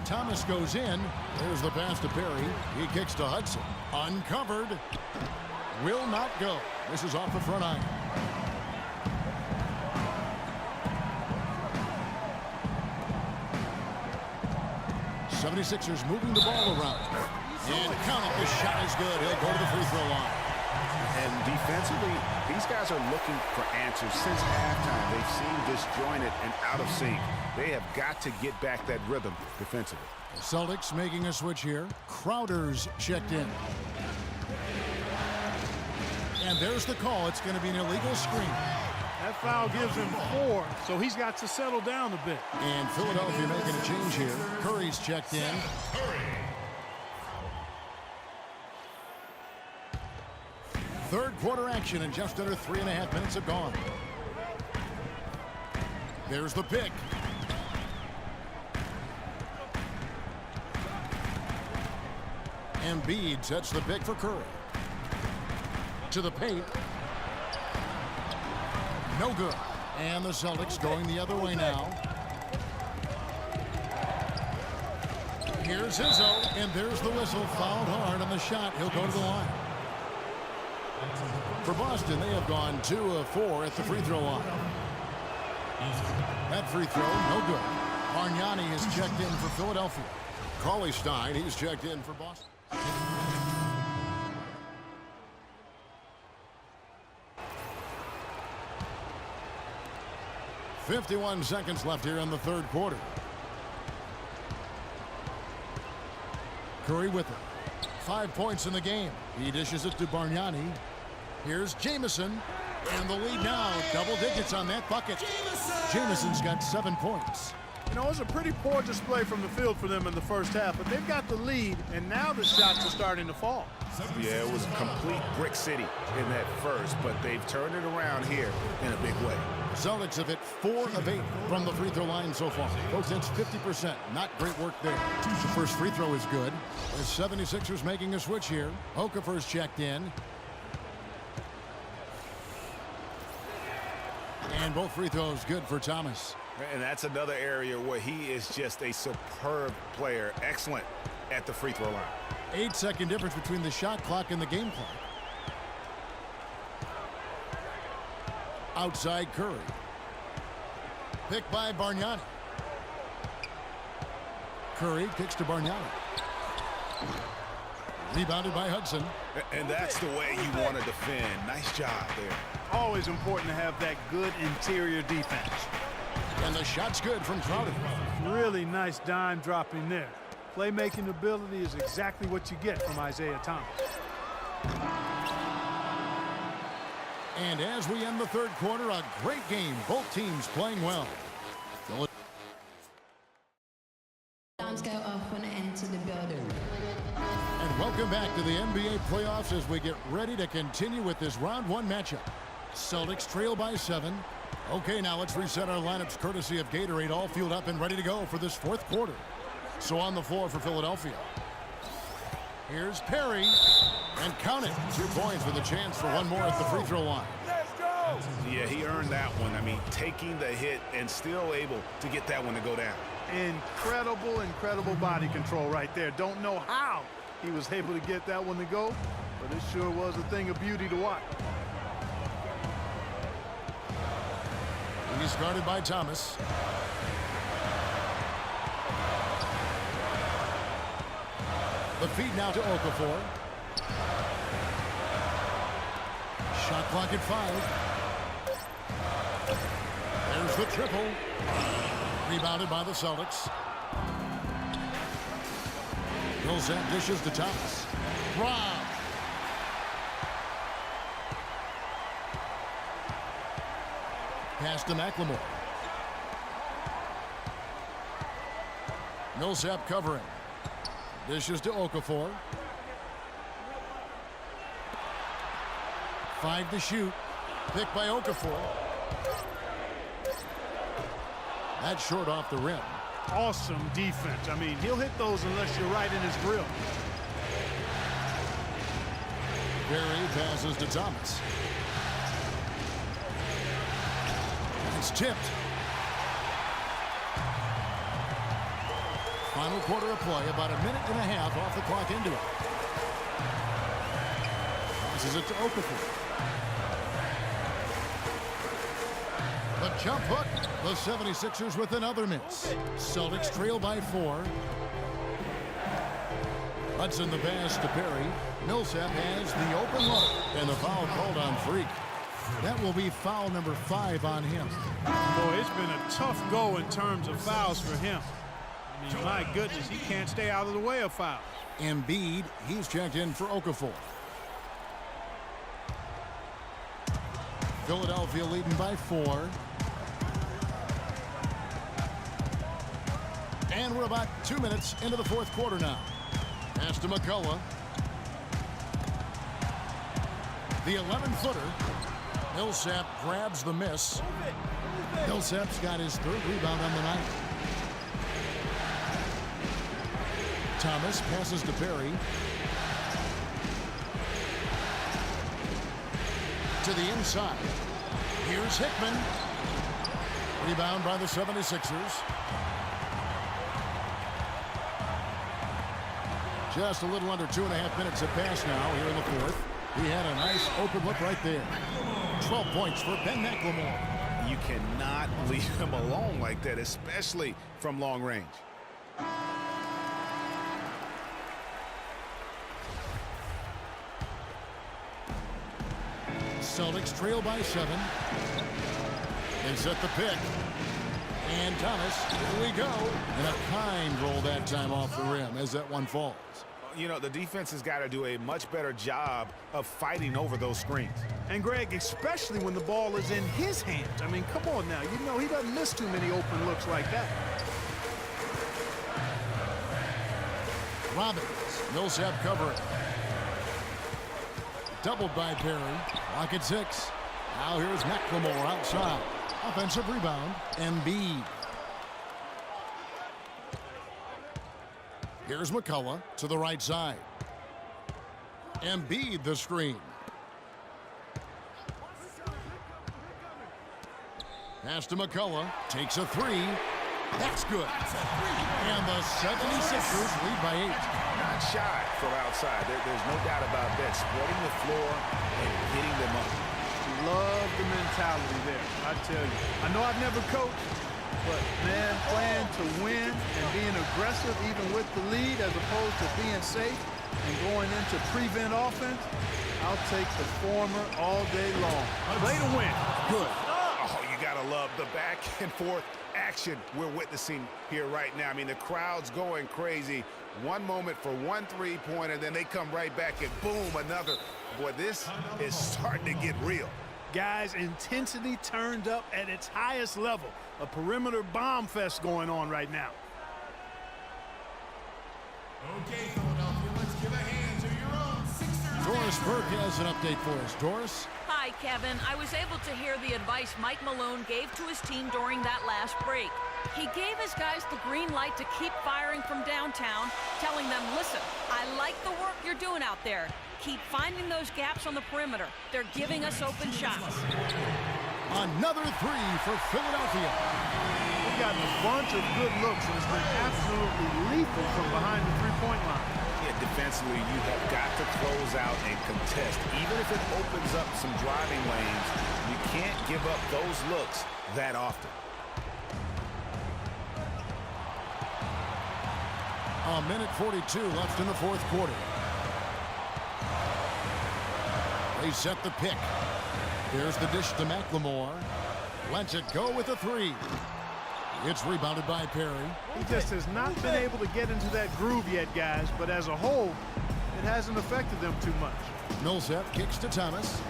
Thomas goes in. There's the pass to Perry. He kicks to Hudson. Uncovered. Will not go. This is off the front iron. 76ers moving the ball around. And count it. The shot is good. He'll go to the free throw line. And defensively, these guys are looking for answers since halftime. They've seemed disjointed and out of sync. They have got to get back that rhythm defensively. The Celtics making a switch here. Crowder's checked in. And there's the call. It's going to be an illegal screen. That foul gives him 4, so he's got to settle down a bit. And Philadelphia making a change here. Curry's checked in. Third quarter action, and just under 3.5 minutes have gone. There's the pick. Embiid sets the pick for Curry. To the paint. No good. And the Celtics going the other way now. Here's Izzo, and there's the whistle. Fouled hard on the shot. He'll go to the line. For Boston, they have gone 2 of 4 at the free throw line. That free throw, no good. Bargnani is checked in for Philadelphia. Cauley-Stein, he's checked in for Boston. .51 seconds left here in the third quarter. Curry with it. 5 points in the game. He dishes it to Bargnani. Here's Jamison. And the lead now. Double digits on that bucket. Jamison's got 7 points. You know, it was a pretty poor display from the field for them in the first half, but they've got the lead, and now the shots are starting to fall. Yeah, it was a complete brick city in that first, but they've turned it around here in a big way. Celtics have hit 4 of 8 from the free throw line so far. Folks, it's 50%. Not great work there. The first free throw is good. The 76ers making a switch here. Okafor's checked in. And both free throws good for Thomas. And that's another area where he is just a superb player. Excellent at the free throw line. 8-second difference between the shot clock and the game clock. Outside Curry. Picked by Bargnani. Curry kicks to Bargnani. Rebounded by Hudson. And that's the way you want to defend. Nice job there. Always important to have that good interior defense. And the shot's good from Crowder. Really nice dime dropping there. Playmaking ability is exactly what you get from Isaiah Thomas. And as we end the third quarter, a great game. Both teams playing well. Alarms go off when I enter the building. And welcome back to the NBA playoffs as we get ready to continue with this round 1 matchup. Celtics trail by 7. Okay, now let's reset our lineups courtesy of Gatorade, all fueled up and ready to go for this fourth quarter. So on the floor for Philadelphia. Here's Perry. And count it. 2 points with a chance for one more at the free throw line. Let's go! Yeah, he earned that one. I mean, taking the hit and still able to get that one to go down. Incredible body control right there. Don't know how he was able to get that one to go, but it sure was a thing of beauty to watch. He's guarded by Thomas. The feed now to Okafor. Shot clock at 5. There's the triple. Rebounded by the Celtics. Millsap dishes to Thomas. Rob. Pass to McLemore. Millsap covering. Dishes to Okafor. 5 to shoot. Picked by Okafor. That's short off the rim. Awesome defense. I mean, he'll hit those unless you're right in his grill. Perry passes to Thomas. It's tipped. Final quarter of play, about a minute and a half off the clock into it. Passes it to Okafor. The jump hook. The 76ers with another miss. Celtics trail by 4. Hudson the pass to Perry. Millsap has the open look. And the foul called on Freak. That will be foul number 5 on him. Boy, it's been a tough go in terms of fouls for him. I mean, my goodness, he can't stay out of the way of fouls. Embiid, he's checked in for Okafor. Philadelphia leading by 4. And we're about 2 minutes into the fourth quarter now. Pass to McCullough. The 11-footer. Millsap grabs the miss. Millsap's got his 3rd rebound on the night. Thomas passes to Perry. To the inside. Here's Hickman. Rebound by the 76ers. Just a little under 2.5 minutes have passed now here in the fourth. He had a nice open look right there. 12 points for Ben McLemore. You cannot leave him alone like that, especially from long range. Celtics trail by 7. They set the pick. And Thomas, here we go. And a kind roll that time off the rim as that one falls. You know, the defense has got to do a much better job of fighting over those screens. And, Greg, especially when the ball is in his hands. I mean, come on now. You know he doesn't miss too many open looks like that. Robbins, Millsap covering. Doubled by Perry. Lock at 6. Now here's McLemore outside. Offensive rebound. Embiid. Here's McCullough to the right side. Embiid the screen. Pass to McCullough. Takes a 3. That's good. And the 76ers lead by 8. Not shy from outside. There's no doubt about that. Spreading the floor and hitting them up. Love the mentality there, I tell you. I know I've never coached, but, man, playing to win and being aggressive even with the lead as opposed to being safe and going into prevent offense, I'll take the former all day long. Play to win. Good. Oh, you got to love the back and forth action we're witnessing here right now. I mean, the crowd's going crazy. One moment for one three-pointer, then they come right back and boom, another. Boy, this is starting to get real. Guys, intensity turned up at its highest level. A perimeter bomb fest going on right now. Okay, Philadelphia, let's give a hand to your own Sixers. Doris Burke has an update for us. Doris? Hi, Kevin. I was able to hear the advice Mike Malone gave to his team during that last break. He gave his guys the green light to keep firing from downtown, telling them, listen, I like the work you're doing out there. Keep finding those gaps on the perimeter. They're giving us open shots. Another 3 for Philadelphia. We've gotten a bunch of good looks, and it's been absolutely lethal from behind the three-point line. Yeah, defensively, you have got to close out and contest. Even if it opens up some driving lanes, you can't give up those looks that often. A minute 42 left in the fourth quarter. They set the pick. Here's the dish to McLemore. Lets it go with a 3. It's rebounded by Perry. He just has not been able to get into that groove yet, guys, but as a whole, it hasn't affected them too much. Millsap kicks to Thomas.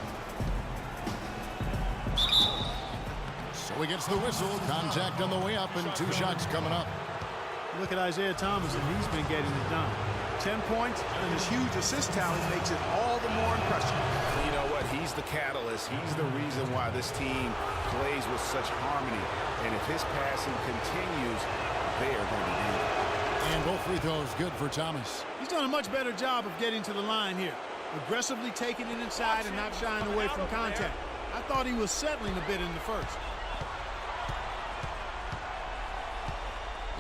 So he gets the whistle. Contact on the way up and 2 shots coming up. Look at Isaiah Thomas, and he's been getting it done. 10 points, and his huge assist tally makes it all the more impressive. You know what? He's the catalyst. He's the reason why this team plays with such harmony. And if his passing continues, they are going to be dangerous. And both free throws good for Thomas. He's done a much better job of getting to the line here. Aggressively taking it inside and not shying away from contact. I thought he was settling a bit in the first.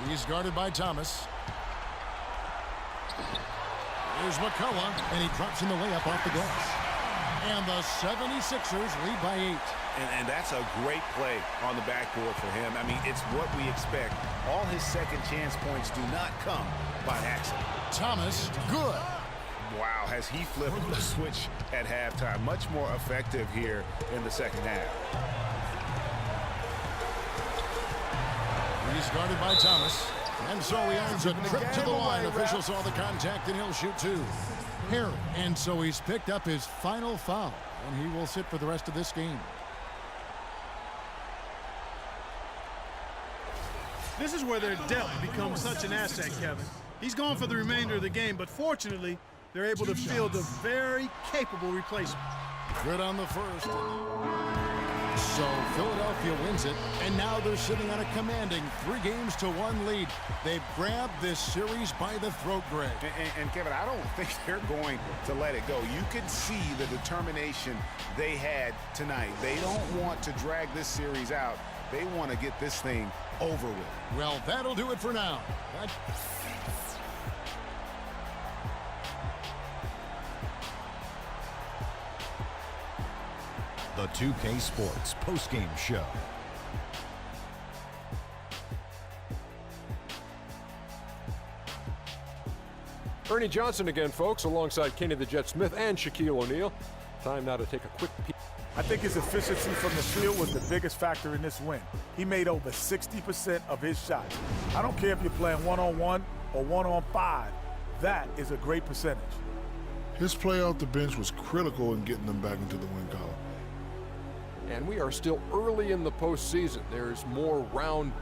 He's guarded by Thomas. Here's McCullough, and he drops in the layup off the glass. And the 76ers lead by 8. And that's a great play on the backboard for him. I mean, it's what we expect. All his second chance points do not come by accident. Thomas, good. Wow, has he flipped the switch at halftime. Much more effective here in the second half. He's guarded by Thomas. And so he earns a trip to the line. Official saw the contact, and he'll shoot 2. Perry. And so he's picked up his final foul, and he will sit for the rest of this game. This is where their depth becomes such an asset, Kevin. He's gone for the remainder of the game, but fortunately, they're able to field a very capable replacement. Good on the first. So Philadelphia wins it, and now they're sitting on a commanding 3-1 lead. They've grabbed this series by the throat, Greg. And Kevin, I don't think they're going to let it go. You can see the determination they had tonight. They don't want to drag this series out. They want to get this thing over with. Well, that'll do it for now. The 2K Sports postgame show. Ernie Johnson again, folks, alongside Kenny the Jet Smith and Shaquille O'Neal. Time now to take a quick peek. I think his efficiency from the field was the biggest factor in this win. He made over 60% of his shots. I don't care if you're playing one-on-1 or one-on-5. That is a great percentage. His play off the bench was critical in getting them back into the win column. And we are still early in the postseason. There's more round.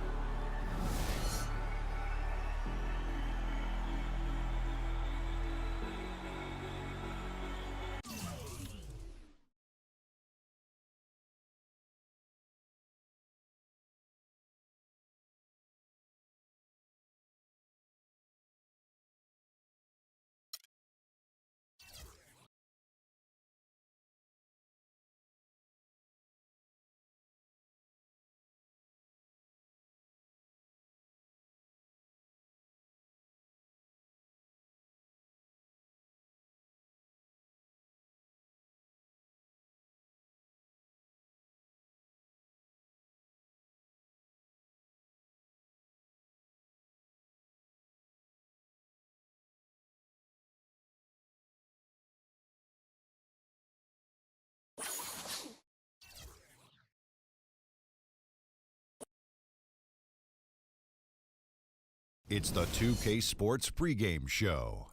It's the 2K Sports pregame show.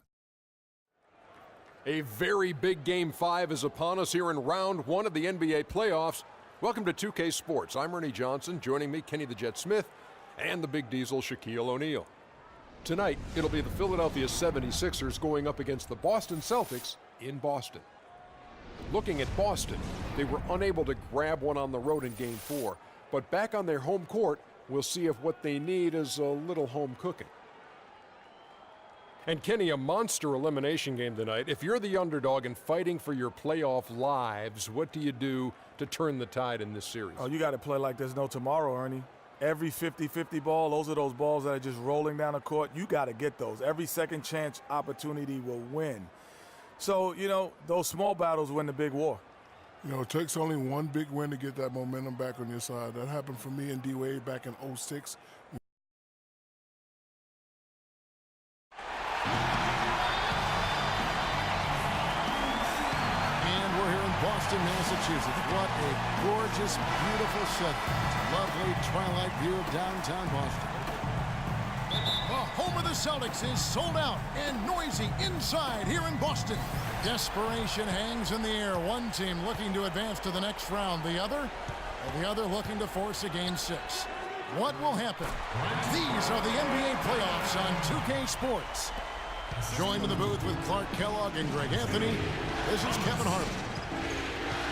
A very big Game 5 is upon us here in round 1 of the NBA playoffs. Welcome to 2K Sports. I'm Ernie Johnson. Joining me, Kenny the Jet Smith, and the Big Diesel, Shaquille O'Neal. Tonight, it'll be the Philadelphia 76ers going up against the Boston Celtics in Boston. Looking at Boston, they were unable to grab one on the road in Game 4, but back on their home court, we'll see if what they need is a little home cooking. And Kenny, a monster elimination game tonight. If you're the underdog and fighting for your playoff lives, what do you do to turn the tide in this series? Oh, you got to play like there's no tomorrow, Ernie. Every 50-50 ball, those are those balls that are just rolling down the court. You got to get those. Every second chance opportunity will win. So, you know, those small battles win the big war. You know, it takes only one big win to get that momentum back on your side. That happened for me and D-Wade back in '06. And we're here in Boston, Massachusetts. What a gorgeous, beautiful setting. Lovely twilight view of downtown Boston. The home of the Celtics is sold out and noisy inside here in Boston. Desperation hangs in the air. One team looking to advance to the next round. The other looking to force a Game 6. What will happen? These are the NBA playoffs on 2K Sports. Joined in the booth with Clark Kellogg and Greg Anthony, this is Kevin Harlan.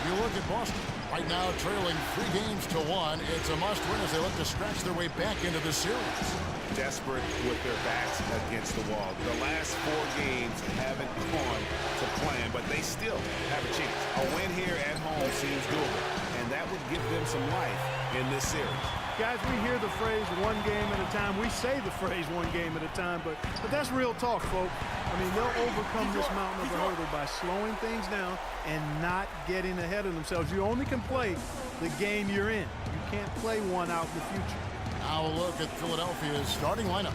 You look at Boston. Right now trailing 3-1. It's a must-win as they look to scratch their way back into the series. Desperate with their backs against the wall. The last 4 games haven't gone to plan, but they still have a chance. A win here at home seems doable, and that would give them some life in this series. Guys, we hear the phrase one game at a time. We say the phrase one game at a time, but that's real talk, folks. I mean, they'll overcome this mountain of a hurdle by slowing things down and not getting ahead of themselves. You only can play the game you're in. You can't play one out in the future. Now a look at Philadelphia's starting lineup.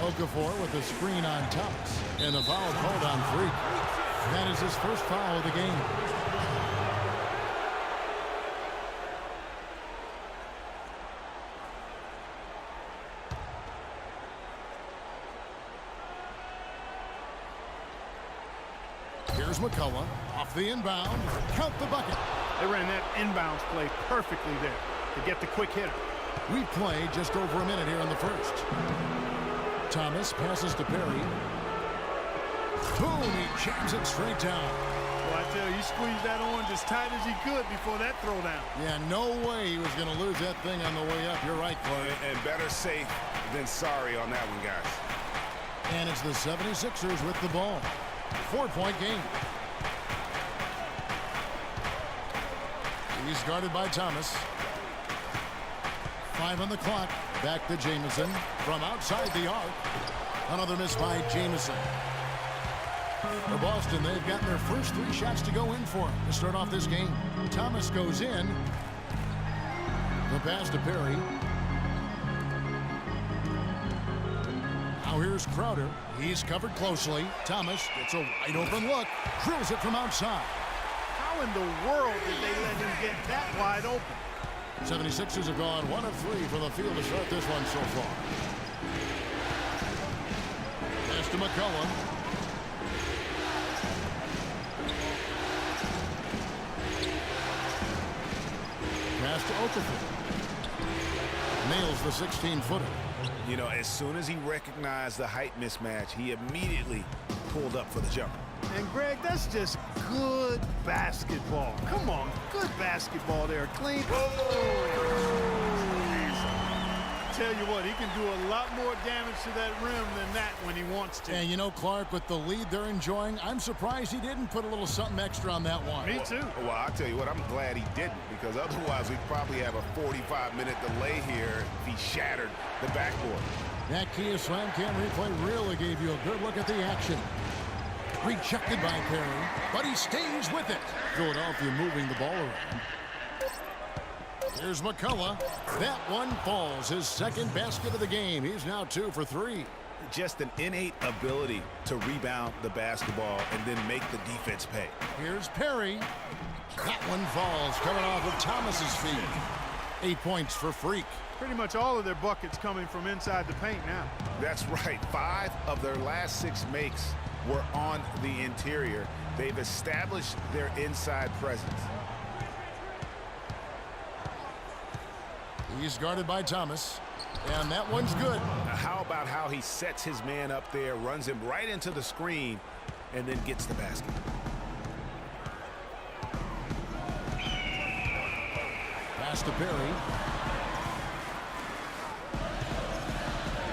Okafor with the screen on Thomas, and the foul called on Freak. That is his first foul of the game. Here's McCullough off the inbound. Count the bucket. They ran that inbounds play perfectly there to get the quick hitter. We've played just over a minute here in the first. Thomas passes to Perry. Boom, he jams it straight down. Well, I tell you, he squeezed that orange as tight as he could before that throwdown. Yeah, no way he was going to lose that thing on the way up. You're right, Clark. And better safe than sorry on that one, guys. And it's the 76ers with the ball. 4-point game. He's guarded by Thomas. 5 on the clock. Back to Jamison from outside the arc. Another miss by Jamison. For Boston, they've gotten their first 3 shots to go in for him to start off this game. Thomas goes in. The pass to Perry. Now here's Crowder. He's covered closely. Thomas gets a wide open look. Drills it from outside. How in the world did they let him get that wide open? 76ers have gone 1 of 3 from the field to start this one so far. Pass to McCullough. Pass to Okafor. Nails the 16-footer. You know, as soon as he recognized the height mismatch, he immediately pulled up for the jumper. And, Greg, that's just good basketball. Come on, good basketball there. Clean. Tell you what, he can do a lot more damage to that rim than that when he wants to. And you know, Clark, with the lead they're enjoying, I'm surprised he didn't put a little something extra on that one. Me too. Well, I'll tell you what, I'm glad he didn't, because otherwise we'd probably have a 45-minute delay here if he shattered the backboard. That Kia Slam Cam replay really gave you a good look at the action. Rejected by Perry, but he stays with it. Philadelphia moving the ball around. Here's McCullough. That one falls. His second basket of the game. He's now 2 for 3. Just an innate ability to rebound the basketball and then make the defense pay. Here's Perry. That one falls, coming off of Thomas's feet. 8 points for Freak. Pretty much all of their buckets coming from inside the paint now. That's right. 5 of their last 6 makes were on the interior. They've established their inside presence. He's guarded by Thomas, and that one's good. Now, how about how he sets his man up there, runs him right into the screen, and then gets the basket. Pass to Perry.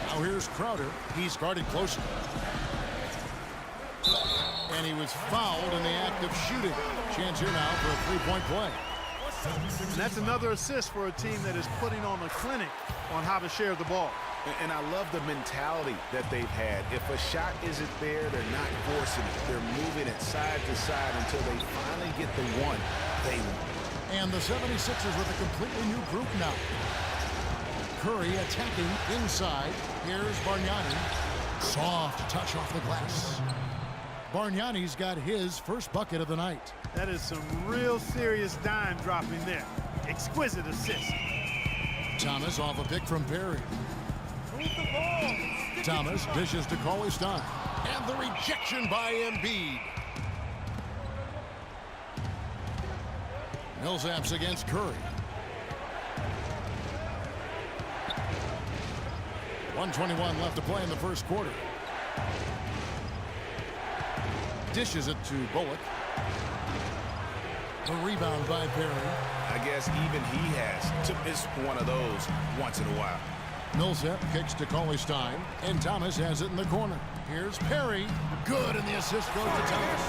Now here's Crowder. He's guarded closely. And he was fouled in the act of shooting. Chance here now for a 3-point play. And that's another assist for a team that is putting on a clinic on how to share the ball. And I love the mentality that they've had. If a shot isn't there, they're not forcing it. They're moving it side to side until they finally get the one they want. And the 76ers with a completely new group now. Curry attacking inside. Here's Bargnani. Soft touch off the glass. Bargnani's got his first bucket of the night. That is some real serious dime dropping there. Exquisite assist. Thomas off a pick from Perry. Thomas dishes to Cauley-Stein. And the rejection by Embiid. Millsap's against Curry. 1:21 left to play in the first quarter. Dishes it to Bullock. The rebound by Perry. I guess even he has to miss one of those once in a while. Millsap kicks to Cauley-Stein, and Thomas has it in the corner. Here's Perry. Good, and the assist goes to Thomas.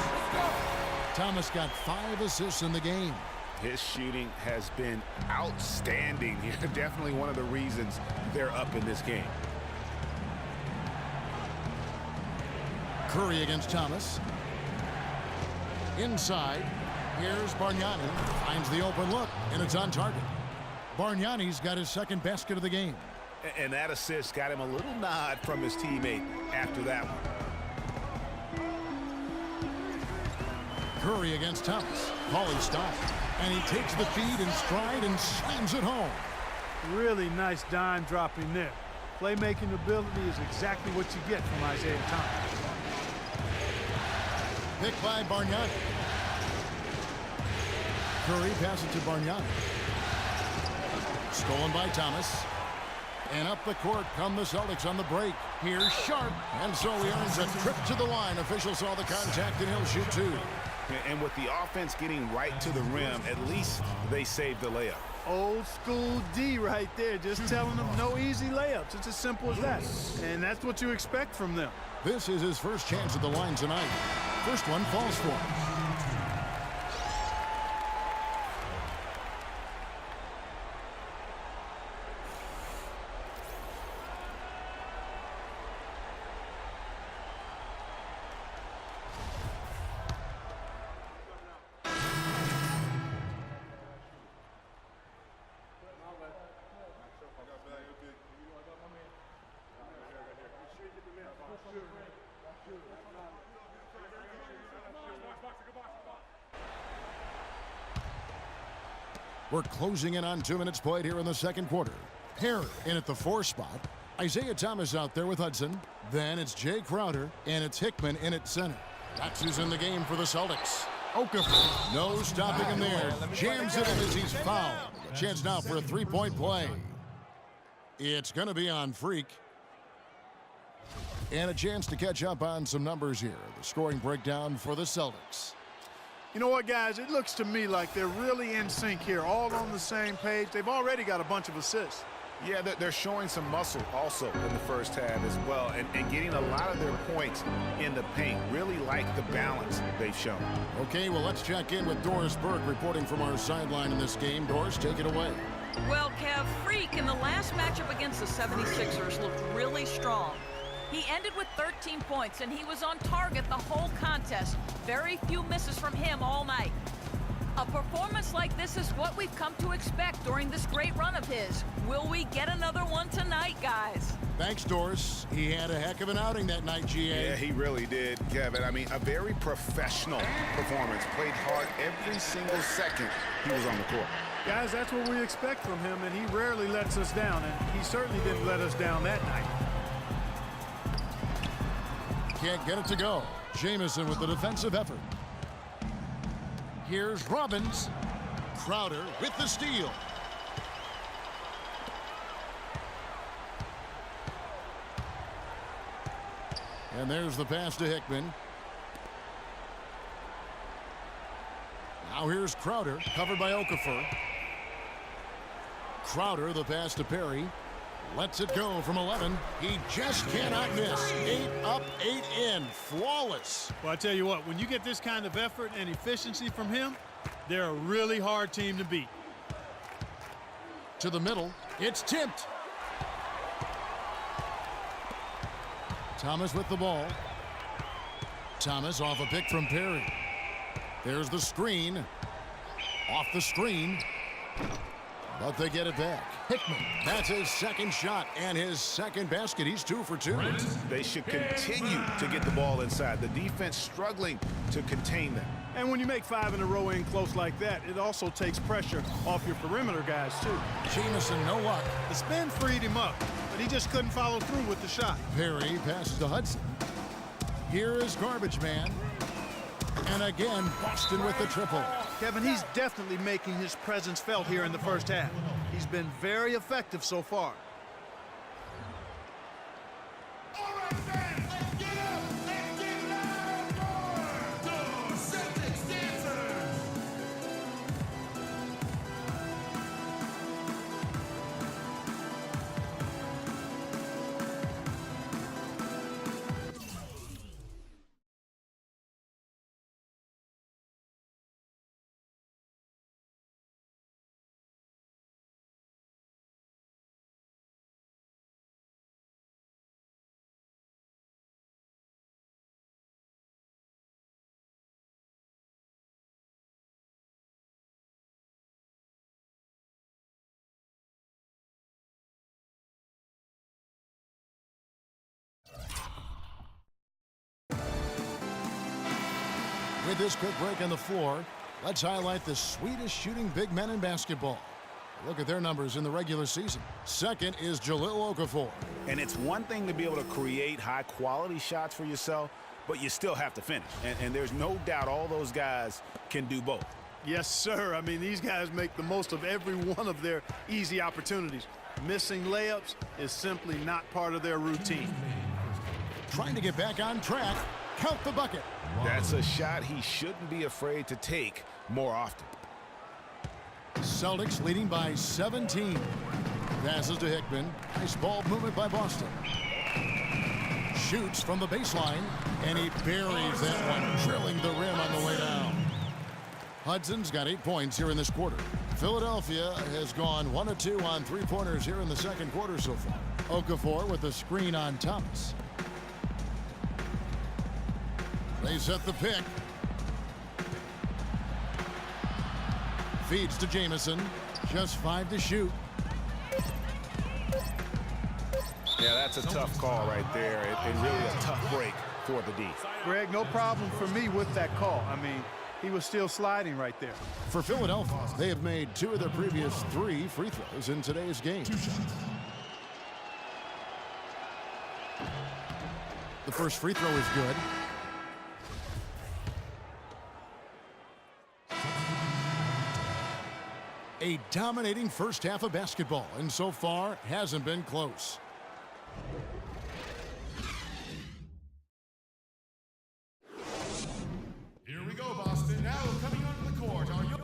Thomas got 5 assists in the game. His shooting has been outstanding here. Definitely one of the reasons they're up in this game. Curry against Thomas. Inside, here's Bargnani. Finds the open look, and it's on target. Bargnani's got his second basket of the game. And that assist got him a little nod from his teammate after that one. Curry against Thomas. Paulie stops, and he takes the feed in stride and slams it home. Really nice dime dropping there. Playmaking ability is exactly what you get from Isaiah Thomas. Picked by Bargnani. Curry passes to Bargnani. Stolen by Thomas. And up the court come the Celtics on the break. Here's Sharp. And so he earns a trip to the line. Officials saw the contact, and he'll shoot two. And with the offense getting right to the rim, at least they saved the layup. Old school D right there, just telling them no easy layups. It's as simple as that. And that's what you expect from them. This is his first chance at the line tonight. First one falls for him. We're closing in on 2 minutes played here in the second quarter. Perry in at the 4 spot. Isaiah Thomas out there with Hudson. Then it's Jay Crowder, and it's Hickman in at center. That's who's in the game for the Celtics. Okafor, no stopping him there. Jams it in as he's fouled. A chance now for a three-point play. It's going to be on Freak. And a chance to catch up on some numbers here. The scoring breakdown for the Celtics. You know what, guys? It looks to me like they're really in sync here, all on the same page. They've already got a bunch of assists. Yeah, they're showing some muscle also in the first half as well, and getting a lot of their points in the paint. Really like the balance they've shown. Okay, well, let's check in with Doris Burke reporting from our sideline in this game. Doris, take it away. Well, Kev, Freak in the last matchup against the 76ers looked really strong. He ended with 13 points, and he was on target the whole contest. Very few misses from him all night. A performance like this is what we've come to expect during this great run of his. Will we get another one tonight, guys? Thanks, Doris. He had a heck of an outing that night, GA. Yeah, he really did, Kevin. I mean, a very professional performance. Played hard every single second he was on the court. Guys, that's what we expect from him, and he rarely lets us down, and he certainly didn't let us down that night. Can't get it to go. Jamison with the defensive effort. Here's Robbins. Crowder with the steal. And there's the pass to Hickman. Now here's Crowder, covered by Okafor. Crowder, the pass to Perry. Lets it go from 11. He just cannot miss. 8 up, 8 in. Flawless. Well, I tell you what, when you get this kind of effort and efficiency from him, they're a really hard team to beat. To the middle. It's tipped. Thomas with the ball. Thomas off a pick from Perry. There's the screen. Off the screen. But they get it back. Hickman, that's his second shot and his second basket. He's 2 for 2. They should continue to get the ball inside. The defense struggling to contain them. And when you make 5 in a row in close like that, it also takes pressure off your perimeter guys, too. Jamison, no luck. The spin freed him up, but he just couldn't follow through with the shot. Perry passes to Hudson. Here is Garbage Man. And again, Boston with the triple. Kevin, he's definitely making his presence felt here in the first half. He's been very effective so far. With this quick break on the floor, let's highlight the sweetest shooting big men in basketball. Look at their numbers in the regular season. Second is Jahlil Okafor. And it's one thing to be able to create high-quality shots for yourself, but you still have to finish. And there's no doubt all those guys can do both. Yes, sir. I mean, these guys make the most of every one of their easy opportunities. Missing layups is simply not part of their routine. Trying to get back on track. Count the bucket. That's a shot he shouldn't be afraid to take more often. Celtics leading by 17. Passes to Hickman. Nice ball movement by Boston. Shoots from the baseline, and he buries that one, drilling the rim on the way down. Hudson's got 8 points here in this quarter. Philadelphia has gone 1 of 2 on three-pointers here in the second quarter so far. Okafor with the screen on Thomas. They set the pick. Feeds to Jamison. Just 5 to shoot. Yeah, that's a tough call right there. It's really a tough break for the D. Greg, no problem for me with that call. I mean, he was still sliding right there. For Philadelphia, they have made 2 of their previous 3 free throws in today's game. The first free throw is good. A dominating first half of basketball, and so far hasn't been close. Here we go, Boston. Now coming onto the court are your...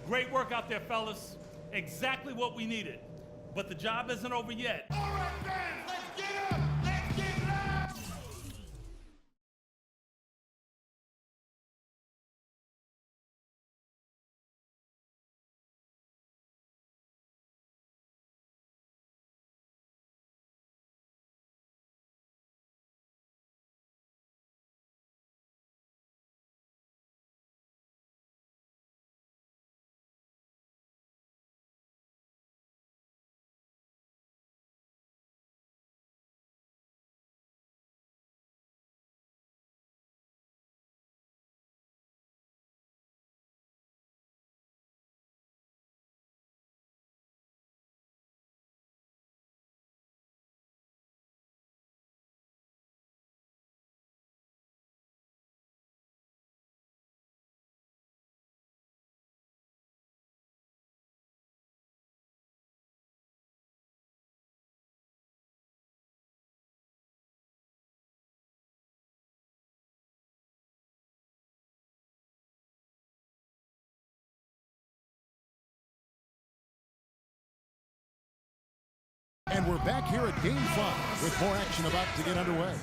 Great work out there, fellas. Exactly what we needed. But the job isn't over yet. All right, fans, let's get up! Let's get loud! And we're back here at Game 5 with more action about to get underway.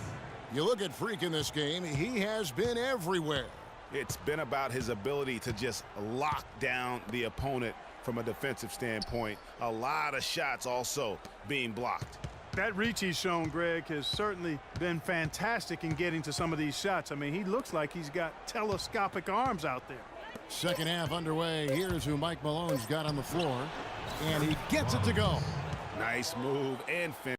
You look at Freak in this game, he has been everywhere. It's been about his ability to just lock down the opponent from a defensive standpoint. A lot of shots also being blocked. That reach he's shown, Greg, has certainly been fantastic in getting to some of these shots. I mean, he looks like he's got telescopic arms out there. Second half underway. Here's who Mike Malone's got on the floor. And he gets it to go. Nice move and finish.